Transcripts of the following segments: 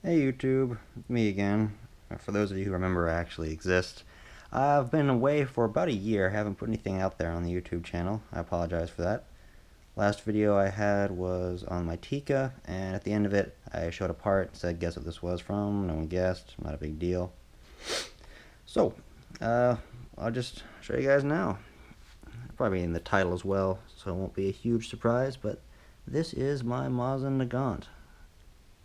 Hey YouTube, it's me again. For those of you who remember I actually exist, I've been away for about a year, haven't put anything out there on the YouTube channel. I apologize for that. Last video I had was on my Tika, and at the end of it I showed a part, said guess what this was from, no one guessed, not a big deal. So, I'll just show you guys now. Probably in the title as well, so it won't be a huge surprise, but this is my Mosin Nagant.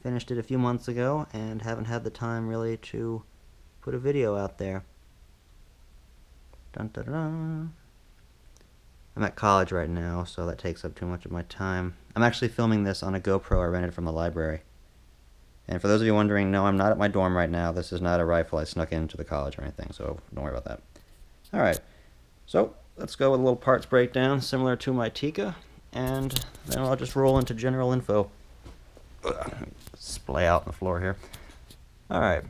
Finished it a few months ago and haven't had the time really to put a video out there. Dun, dun, dun. I'm at college right now, so that takes up too much of my time. I'm actually filming this on a GoPro I rented from the library. And for those of you wondering, no, I'm not at my dorm right now. This is not a rifle I snuck into the college or anything, so don't worry about that. Alright, so let's go with a little parts breakdown similar to my Tika, and then I'll just roll into general info. Splay out on the floor here. Alright.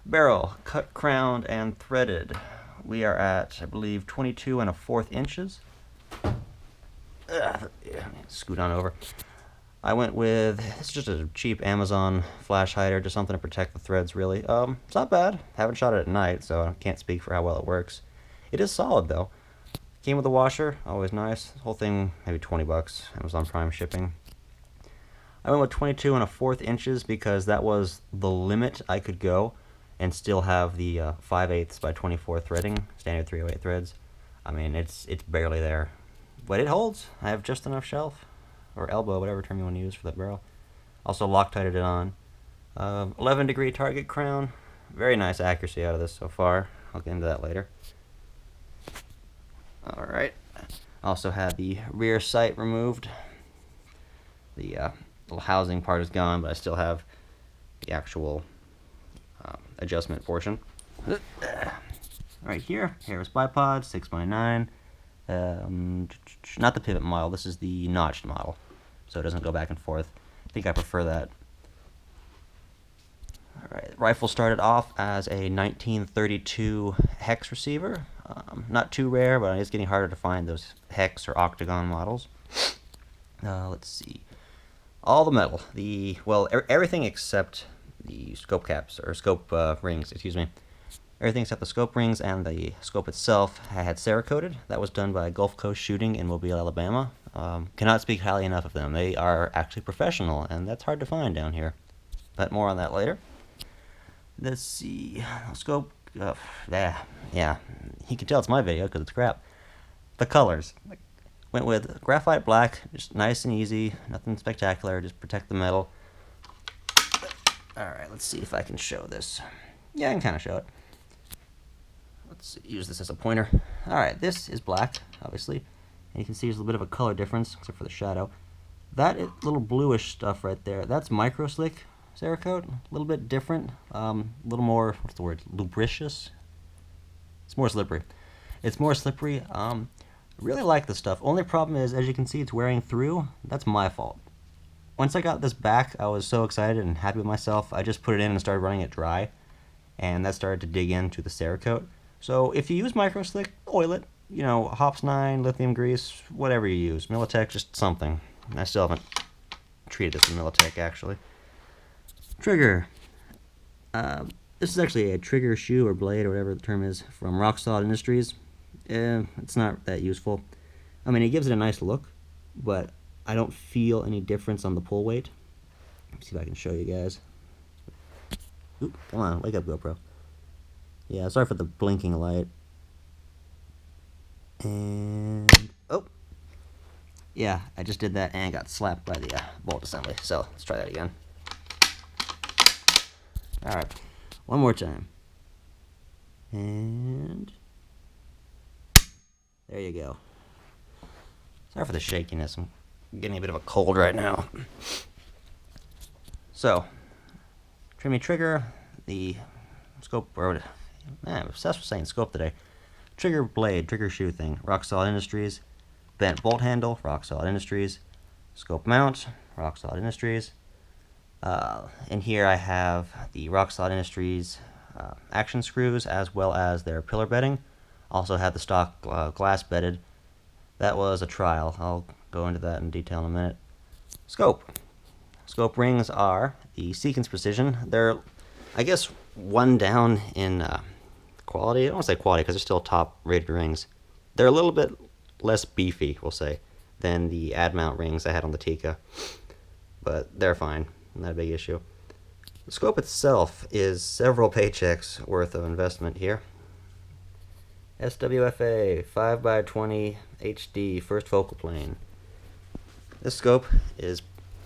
Barrel, cut, crowned, and threaded. We are at, I believe, 22 1/4 inches. Scoot on over. I went with, it's just a cheap Amazon flash hider, just something to protect the threads, really. It's not bad. Haven't shot it at night, so I can't speak for how well it works. It is solid, though. Came with a washer, always nice. The whole thing, maybe 20 bucks, Amazon Prime shipping. I went with 22 1/4 inches because that was the limit I could go and still have the 5/8 by 24 threading, standard 308 threads. I mean, it's barely there, but it holds. I have just enough shelf, or elbow, whatever term you want to use for that barrel. Also Loctited it on. 11-degree target crown. Very nice accuracy out of this so far. I'll get into that later. Alright. Also had the rear sight removed. The little housing part is gone, but I still have the actual adjustment portion. Right here, Harris bipod, 6x9. Not the pivot model, this is the notched model, so it doesn't go back and forth. I think I prefer that. Alright, rifle started off as a 1932 hex receiver. Not too rare, but it's getting harder to find those hex or octagon models. Let's see. All the metal, everything except the scope caps, or scope rings, excuse me. Everything except the scope rings and the scope itself I had Cerakoted. That was done by Gulf Coast Shooting in Mobile, Alabama. Cannot speak highly enough of them. They are actually professional, and that's hard to find down here. But more on that later. Let's see, scope, yeah, you can tell it's my video because it's crap. The colors. Went with graphite black, just nice and easy, nothing spectacular, just protect the metal. Alright, let's see if I can show this. Yeah, I can kind of show it. Let's use this as a pointer. Alright, this is black, obviously, and you can see there's a little bit of a color difference, except for the shadow. That little bluish stuff right there, that's micro slick Cerakote, a little bit different, a little more, what's the word, lubricious? It's more slippery. It's more slippery. Really like this stuff. Only problem is, as you can see, it's wearing through. That's my fault. Once I got this back, I was so excited and happy with myself. I just put it in and started running it dry, and that started to dig into the Cerakote. So if you use microslick, oil it. You know, Hops 9, lithium grease, whatever you use. Militech, just something. I still haven't treated this with Militech, actually. Trigger. This is actually a trigger shoe or blade or whatever the term is from Rock Solid Industries. It's not that useful. I mean, it gives it a nice look, but I don't feel any difference on the pull weight. Let's see if I can show you guys. Oop, come on, wake up, GoPro. Yeah, sorry for the blinking light. And, oh. Yeah, I just did that and got slapped by the bolt assembly. So, let's try that again. Alright, one more time. And there you go. Sorry for the shakiness. I'm getting a bit of a cold right now. So, trimmy trigger, the scope, or man, I'm obsessed with saying scope today. Trigger blade, trigger shoe thing, Rock Solid Industries. Bent bolt handle, Rock Solid Industries. Scope mount, Rock Solid Industries. In here I have the Rock Solid Industries action screws, as well as their pillar bedding. Also had the stock glass bedded. That was a trial. I'll go into that in detail in a minute. Scope. scope rings are the Sequence Precision. They're, I guess, one down in quality. I don't want to say quality because they're still top-rated rings. They're a little bit less beefy, we'll say, than the ad-mount rings I had on the Tikka, but they're fine. Not a big issue. The scope itself is several paychecks worth of investment here. SWFA 5x20 HD first focal plane. This scope is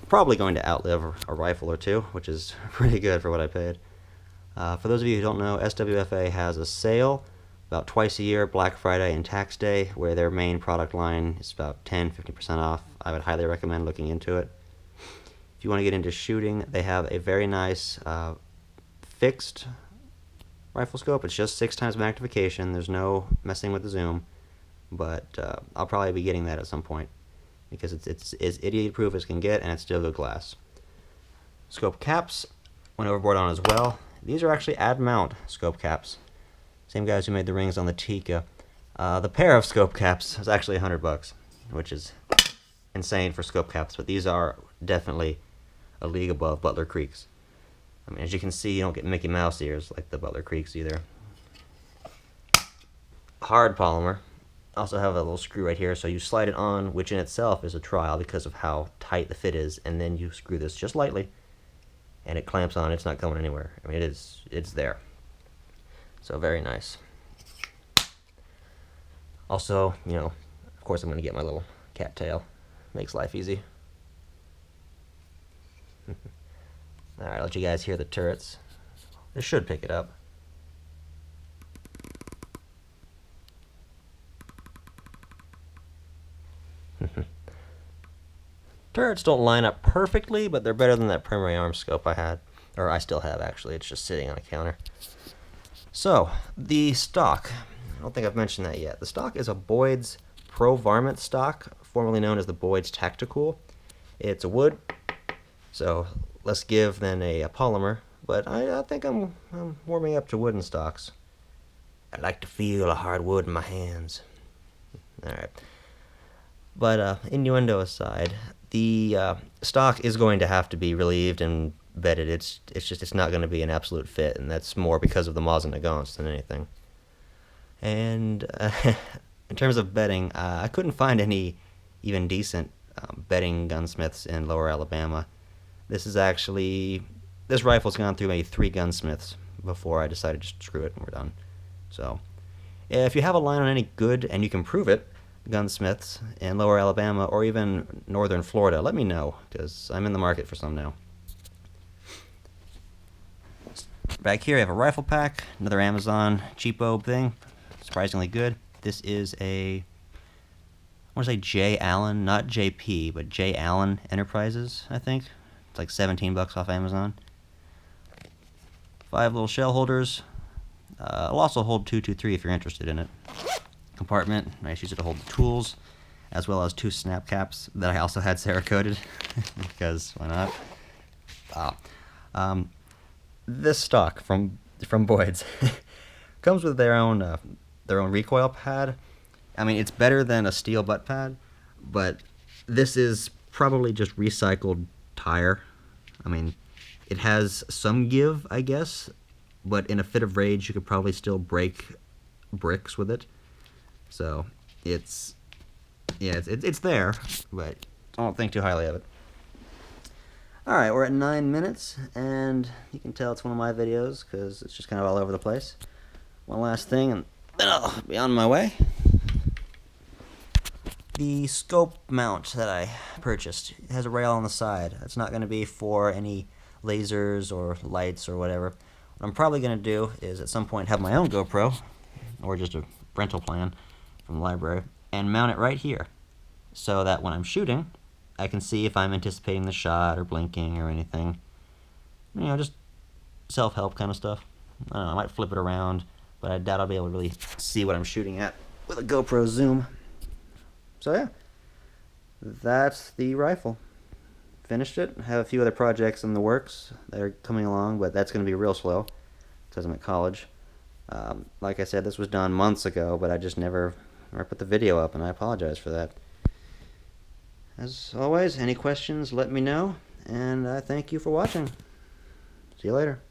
probably going to outlive a rifle or two, which is pretty good for what I paid. For those of you who don't know, SWFA has a sale about twice a year, Black Friday and Tax Day, where their main product line is about 10-15% off. I would highly recommend looking into it. If you want to get into shooting, they have a very nice fixed rifle scope. It's just 6 times magnification. There's no messing with the zoom, but I'll probably be getting that at some point because it's as idiot-proof as can get, and it's still good glass. Scope caps went overboard on as well. These are actually ad-mount scope caps. Same guys who made the rings on the Tikka. The pair of scope caps is actually $100, which is insane for scope caps, but these are definitely a league above Butler Creeks. I mean, as you can see, you don't get Mickey Mouse ears like the Butler Creeks either. Hard polymer. Also have a little screw right here, so you slide it on, which in itself is a trial because of how tight the fit is, and then you screw this just lightly, and it clamps on. It's not going anywhere. I mean, it's there. So very nice. Also, you know, of course I'm going to get my little cat tail. Makes life easy. Alright, I'll let you guys hear the turrets. This should pick it up. Turrets don't line up perfectly, but they're better than that primary arm scope I had. Or I still have, actually. It's just sitting on a counter. So, the stock. I don't think I've mentioned that yet. The stock is a Boyd's Pro Varmint stock, formerly known as the Boyd's Tactical. It's a wood, so less give than a polymer, but I think I'm warming up to wooden stocks. I like to feel a hard wood in my hands. Alright. But innuendo aside, the stock is going to have to be relieved and bedded. It's not going to be an absolute fit, and that's more because of the Mosin Nagants than anything. And in terms of bedding, I couldn't find any even decent bedding gunsmiths in Lower Alabama. This rifle's gone through maybe 3 gunsmiths before I decided to screw it and we're done. So, if you have a line on any good, and you can prove it, gunsmiths in Lower Alabama or even northern Florida, let me know, because I'm in the market for some now. Back here I have a rifle pack, another Amazon cheapo thing, surprisingly good. This is a, I want to say J. Allen, not JP, but J. Allen Enterprises, I think. It's like $17 off Amazon. 5 little shell holders. I'll also hold 223 if you're interested in it. Compartment, I just use it to hold the tools, as well as 2 snap caps that I also had Cerakoted, because why not? This stock from Boyd's comes with their own recoil pad. I mean, it's better than a steel butt pad, but this is probably just recycled tire. I mean, it has some give, I guess, but in a fit of rage, you could probably still break bricks with it. So it's there, but I don't think too highly of it. Alright, we're at 9 minutes, and you can tell it's one of my videos because it's just kind of all over the place. One last thing, and then I'll be on my way. The scope mount that I purchased has a rail on the side. It's not going to be for any lasers or lights or whatever. What I'm probably going to do is at some point have my own GoPro, or just a rental plan from the library, and mount it right here, so that when I'm shooting, I can see if I'm anticipating the shot or blinking or anything. You know, just self-help kind of stuff. I don't know, I might flip it around, but I doubt I'll be able to really see what I'm shooting at with a GoPro zoom. So yeah, that's the rifle. Finished it. I have a few other projects in the works that are coming along, but that's going to be real slow because I'm at college. Like I said, this was done months ago, but I just never put the video up, and I apologize for that. As always, any questions, let me know, And I thank you for watching. See you later.